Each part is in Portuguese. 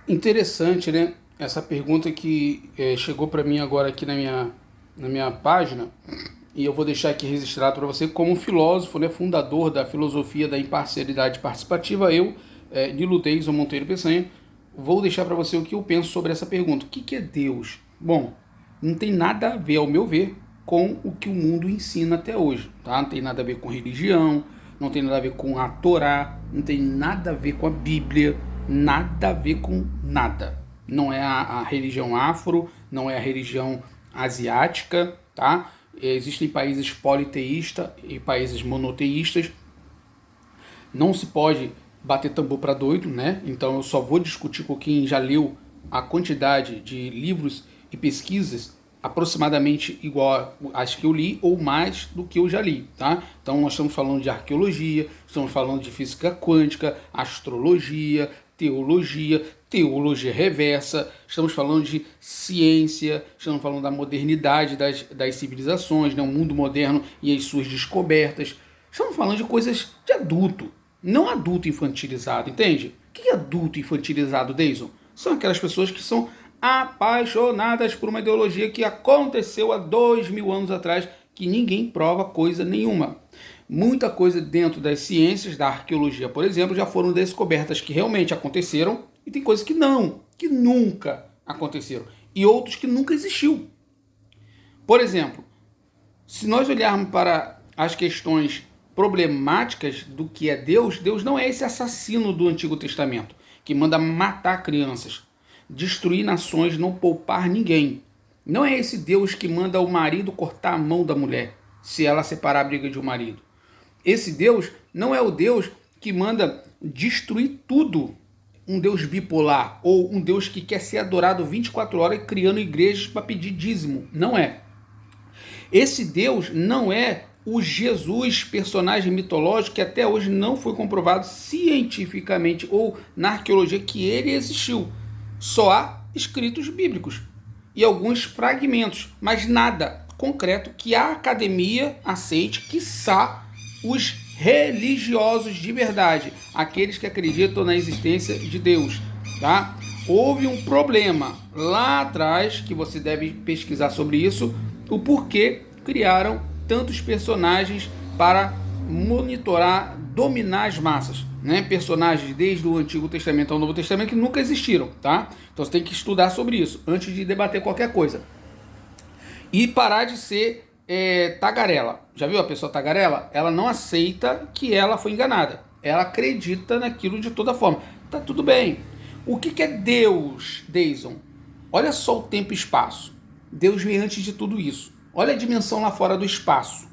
Interessante, né? Essa pergunta que chegou para mim agora aqui na minha página, e eu vou deixar aqui registrado para você como filósofo, né, fundador da filosofia da imparcialidade participativa, eu, Nilo Deison Monteiro Peçanha, vou deixar para você o que eu penso sobre essa pergunta. O que é Deus? Bom, não tem nada a ver, ao meu ver, com o que o mundo ensina até hoje, tá? Não tem nada a ver com religião, não tem nada a ver com a Torá, não tem nada a ver com a Bíblia, nada a ver com nada. Não é a religião afro, não é a religião asiática, tá? Existem países politeístas e países monoteístas. Não se pode bater tambor para doido, né? Então eu só vou discutir com quem já leu a quantidade de livros e pesquisas aproximadamente igual às que eu li ou mais do que eu já li, tá? Então nós estamos falando de arqueologia, estamos falando de física quântica, astrologia, teologia reversa, estamos falando de ciência, estamos falando da modernidade das civilizações, né? O mundo moderno e as suas descobertas. Estamos falando de coisas de adulto, não adulto infantilizado, entende? O que é adulto infantilizado, Deison? São aquelas pessoas que são apaixonadas por uma ideologia que aconteceu há 2000 anos atrás, que ninguém prova coisa nenhuma. Muita coisa dentro das ciências, da arqueologia, por exemplo, já foram descobertas que realmente aconteceram, e tem coisas que não, que nunca aconteceram, e outros que nunca existiu. Por exemplo, se nós olharmos para as questões problemáticas do que é Deus, Deus não é esse assassino do Antigo Testamento, que manda matar crianças, destruir nações, não poupar ninguém. Não é esse Deus que manda o marido cortar a mão da mulher, se ela separar a briga de um marido. Esse Deus não é o Deus que manda destruir tudo. Um Deus bipolar, ou um Deus que quer ser adorado 24 horas criando igrejas para pedir dízimo. Não é. Esse Deus não é o Jesus, personagem mitológico, que até hoje não foi comprovado cientificamente ou na arqueologia que ele existiu. Só há escritos bíblicos e alguns fragmentos, mas nada concreto que a academia aceite, quiçá os religiosos de verdade, aqueles que acreditam na existência de Deus, tá? Houve um problema lá atrás, que você deve pesquisar sobre isso, o porquê criaram tantos personagens para monitorar, dominar as massas, né? Personagens desde o Antigo Testamento ao Novo Testamento que nunca existiram, tá? Então você tem que estudar sobre isso antes de debater qualquer coisa. E parar de ser tagarela. Já viu a pessoa tagarela? Ela não aceita que ela foi enganada. Ela acredita naquilo de toda forma. Tá tudo bem. O que é Deus, Deison? Olha só o tempo e espaço. Deus vem antes de tudo isso. Olha a dimensão lá fora do espaço.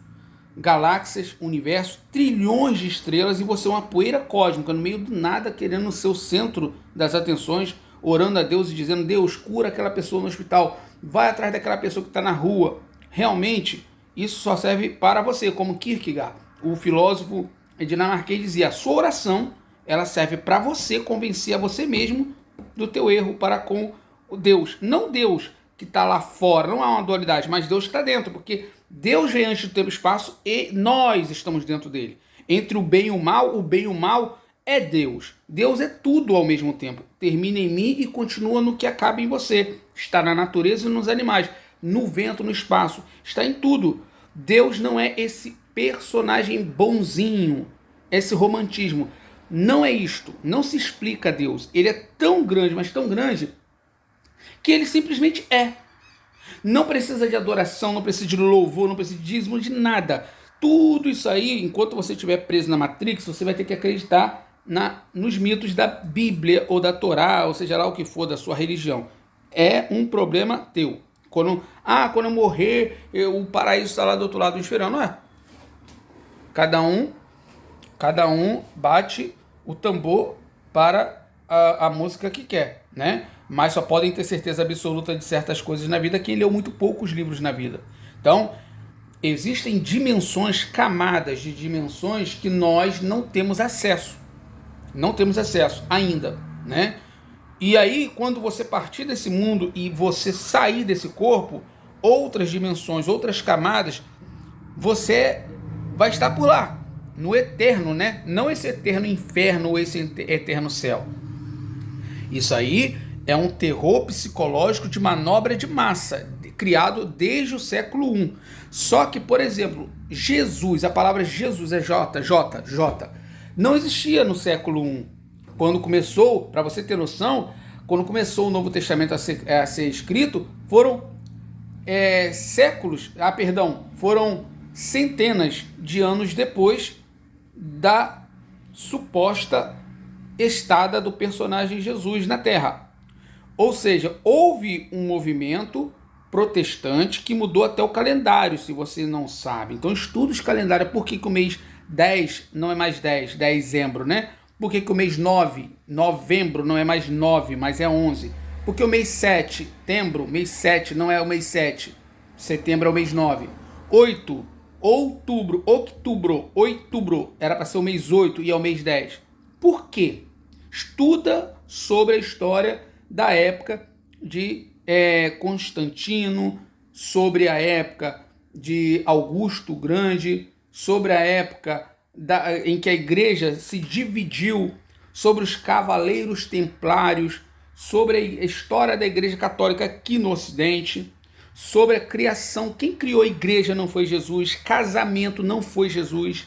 Galáxias, universo, trilhões de estrelas, e você é uma poeira cósmica no meio do nada, querendo ser o centro das atenções, orando a Deus e dizendo: Deus, cura aquela pessoa no hospital, vai atrás daquela pessoa que está na rua. Realmente, isso só serve para você, como Kierkegaard, o filósofo dinamarquês, dizia: a sua oração, ela serve para você convencer a você mesmo do teu erro para com o Deus. Não Deus que está lá fora, não há uma dualidade, mas Deus que está dentro, porque Deus vem antes do tempo e espaço e nós estamos dentro dele. Entre o bem e o mal é Deus. Deus é tudo ao mesmo tempo. Termina em mim e continua no que acaba em você. Está na natureza e nos animais, no vento, no espaço, está em tudo. Deus não é esse personagem bonzinho, esse romantismo. Não é isto. Não se explica Deus. Ele é tão grande, mas tão grande, que ele simplesmente é. Não precisa de adoração, não precisa de louvor, não precisa de dízimo, de nada. Tudo isso aí, enquanto você estiver preso na Matrix, você vai ter que acreditar nos mitos da Bíblia ou da Torá, ou seja lá o que for da sua religião. É um problema teu. Quando eu morrer, o paraíso está lá do outro lado do esfera, não é? Cada um bate o tambor para a música que quer, né? Mas só podem ter certeza absoluta de certas coisas na vida quem leu muito poucos livros na vida. Então, existem dimensões, camadas de dimensões que nós não temos acesso. Não temos acesso ainda, né? E aí, quando você partir desse mundo e você sair desse corpo, outras dimensões, outras camadas, você vai estar por lá, no eterno, né? Não esse eterno inferno ou esse eterno céu. Isso aí É um terror psicológico de manobra de massa, criado desde o século I. Só que, por exemplo, Jesus, a palavra Jesus é J, não existia no século I. Quando começou, para você ter noção, quando começou o Novo Testamento a ser escrito, foram foram centenas de anos depois da suposta estada do personagem Jesus na Terra. Ou seja, houve um movimento protestante que mudou até o calendário, se você não sabe. Então estuda os calendários. Por que o mês 10 não é mais 10, dezembro, né? Por que o mês 9, novembro, não é mais 9, mas é 11? Por que o mês 7, setembro, mês 7 não é o mês 7, setembro é o mês 9? 8, outubro, era para ser o mês 8 e é o mês 10. Por quê? Estuda sobre a história da época de Constantino, sobre a época de Augusto Grande, sobre a época em que a igreja se dividiu, sobre os cavaleiros templários, sobre a história da igreja católica aqui no Ocidente, sobre a criação. Quem criou a igreja não foi Jesus, casamento não foi Jesus.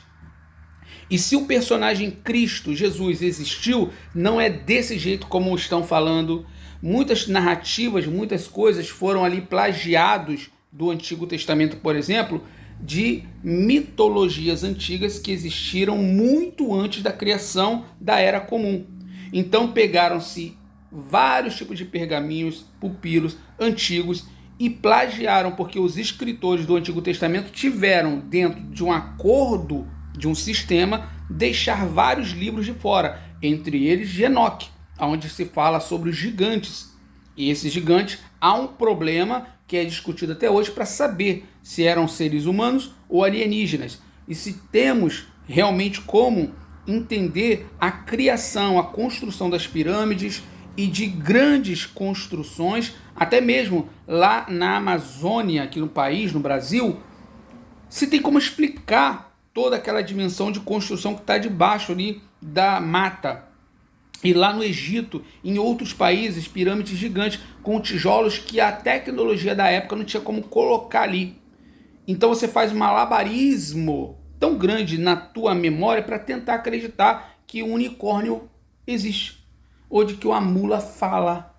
E se o personagem Cristo, Jesus, existiu, não é desse jeito como estão falando. Muitas narrativas, muitas coisas foram ali plagiados do Antigo Testamento, por exemplo, de mitologias antigas que existiram muito antes da criação da Era Comum. Então pegaram-se vários tipos de pergaminhos, pupilos antigos e plagiaram, porque os escritores do Antigo Testamento tiveram, dentro de um acordo de um sistema, deixar vários livros de fora, entre eles de Enoque, onde se fala sobre os gigantes. E esses gigantes, há um problema que é discutido até hoje para saber se eram seres humanos ou alienígenas. E se temos realmente como entender a criação, a construção das pirâmides e de grandes construções, até mesmo lá na Amazônia, aqui no país, no Brasil, se tem como explicar toda aquela dimensão de construção que está debaixo ali da mata. E lá no Egito, em outros países, pirâmides gigantes com tijolos que a tecnologia da época não tinha como colocar ali. Então você faz um malabarismo tão grande na tua memória para tentar acreditar que o unicórnio existe, ou de que uma mula fala,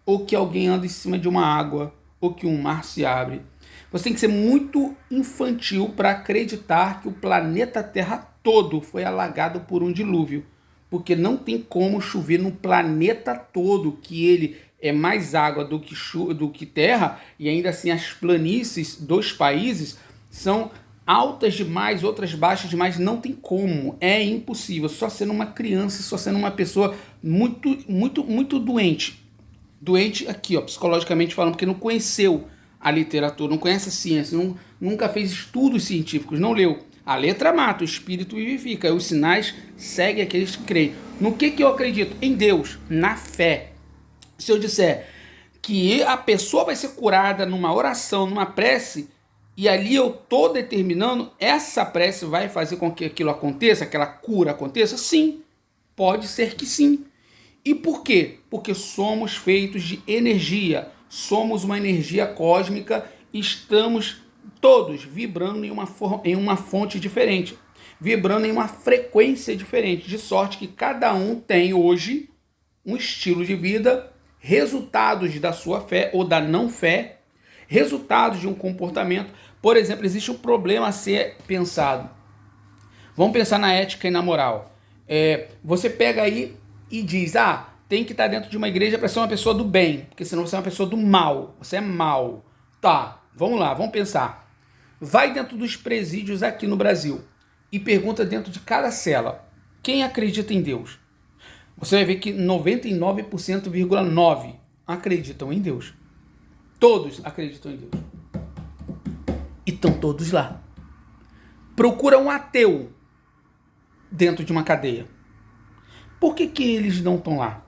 ou que alguém anda em cima de uma água, ou que um mar se abre. Você tem que ser muito infantil para acreditar que o planeta Terra todo foi alagado por um dilúvio. Porque não tem como chover no planeta todo, que ele é mais água do que terra, e ainda assim as planícies dos países são altas demais, outras baixas demais, não tem como, é impossível, só sendo uma criança, só sendo uma pessoa muito doente. Doente aqui, ó, psicologicamente falando, porque não conheceu a literatura, não conhece a ciência, nunca fez estudos científicos, não leu. A letra mata, o espírito vivifica. Os sinais seguem aqueles que creem. No que eu acredito? Em Deus, na fé. Se eu disser que a pessoa vai ser curada numa oração, numa prece, e ali eu estou determinando, essa prece vai fazer com que aquilo aconteça, aquela cura aconteça? Sim, pode ser que sim. E por quê? Porque somos feitos de energia. Somos uma energia cósmica e estamos todos vibrando em uma fonte diferente, vibrando em uma frequência diferente, de sorte que cada um tem hoje um estilo de vida, resultados da sua fé ou da não fé, resultados de um comportamento. Por exemplo, existe um problema a ser pensado. Vamos pensar na ética e na moral. Você pega aí e diz, tem que estar dentro de uma igreja para ser uma pessoa do bem, porque senão você é uma pessoa do mal, você é mal. Tá, vamos lá, vamos pensar. Vai dentro dos presídios aqui no Brasil e pergunta dentro de cada cela, quem acredita em Deus? Você vai ver que 99,9% acreditam em Deus. Todos acreditam em Deus. E estão todos lá. Procura um ateu dentro de uma cadeia. Por que eles não estão lá?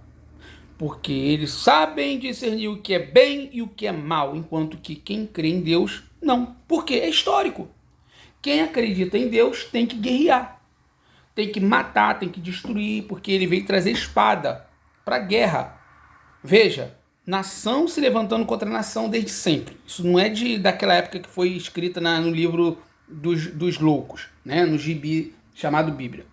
Porque eles sabem discernir o que é bem e o que é mal, enquanto que quem crê em Deus, não. Porque é histórico. Quem acredita em Deus tem que guerrear, tem que matar, tem que destruir, porque ele veio trazer espada para a guerra. Veja, nação se levantando contra nação desde sempre. Isso não é daquela época que foi escrita no livro dos loucos, né? No gibi chamado Bíblia.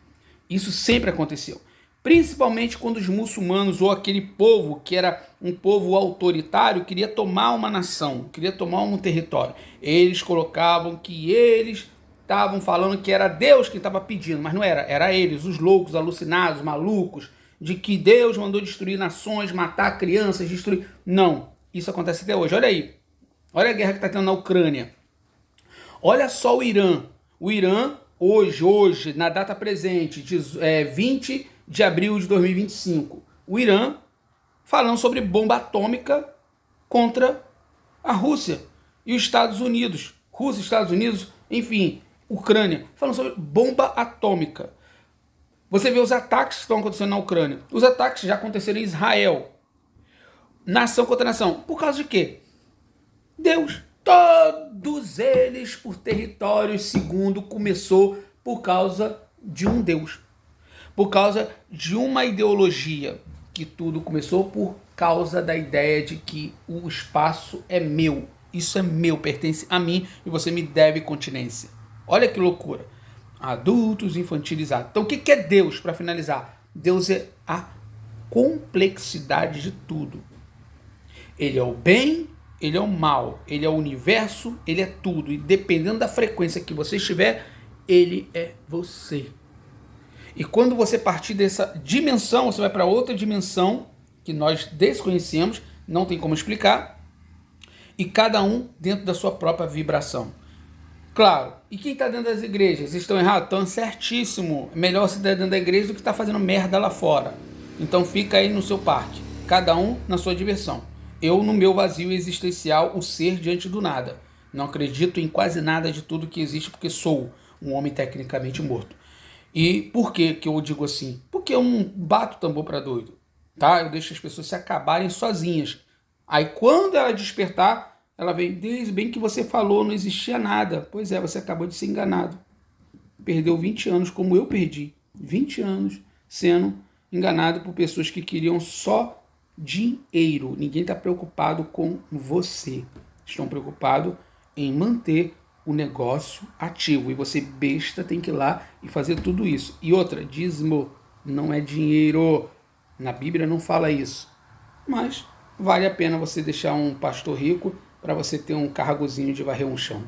Isso sempre aconteceu. Principalmente quando os muçulmanos ou aquele povo que era um povo autoritário queria tomar uma nação, queria tomar um território. Eles colocavam que eles estavam falando que era Deus quem estava pedindo, mas não era. Era eles, os loucos, alucinados, malucos, de que Deus mandou destruir nações, matar crianças, destruir... Não, isso acontece até hoje. Olha aí, olha a guerra que está tendo na Ucrânia. Olha só o Irã. O Irã, hoje, na data presente, 20 de abril de 2025, o Irã falando sobre bomba atômica contra a Rússia e os Estados Unidos. Rússia, Estados Unidos, enfim, Ucrânia, falando sobre bomba atômica. Você vê os ataques que estão acontecendo na Ucrânia. Os ataques já aconteceram em Israel. Nação contra nação. Por causa de quê? Deus. Todos eles por territórios, segundo, começou por causa de um Deus. Por causa de uma ideologia. Que tudo começou por causa da ideia de que o espaço é meu. Isso é meu, pertence a mim e você me deve continência. Olha que loucura. Adultos infantilizados. Então o que é Deus, para finalizar? Deus é a complexidade de tudo. Ele é o bem, ele é o mal, ele é o universo, ele é tudo. E dependendo da frequência que você estiver, ele é você. E quando você partir dessa dimensão, você vai para outra dimensão que nós desconhecemos, não tem como explicar, e cada um dentro da sua própria vibração. Claro, e quem está dentro das igrejas? Estão errados? Estão certíssimo. É melhor você estar dentro da igreja do que estar fazendo merda lá fora. Então fica aí no seu parque, cada um na sua diversão. Eu no meu vazio existencial, o ser diante do nada. Não acredito em quase nada de tudo que existe porque sou um homem tecnicamente morto. E por que eu digo assim? Porque eu não bato tambor para doido, tá? Eu deixo as pessoas se acabarem sozinhas. Aí quando ela despertar, ela vem, desde bem que você falou, não existia nada. Pois é, você acabou de ser enganado. Perdeu 20 anos, como eu perdi. 20 anos sendo enganado por pessoas que queriam só dinheiro. Ninguém está preocupado com você. Estão preocupados em manter o negócio ativo. E você, besta, tem que ir lá e fazer tudo isso. E outra, dízimo não é dinheiro. Na Bíblia não fala isso. Mas vale a pena você deixar um pastor rico para você ter um cargozinho de varrer um chão.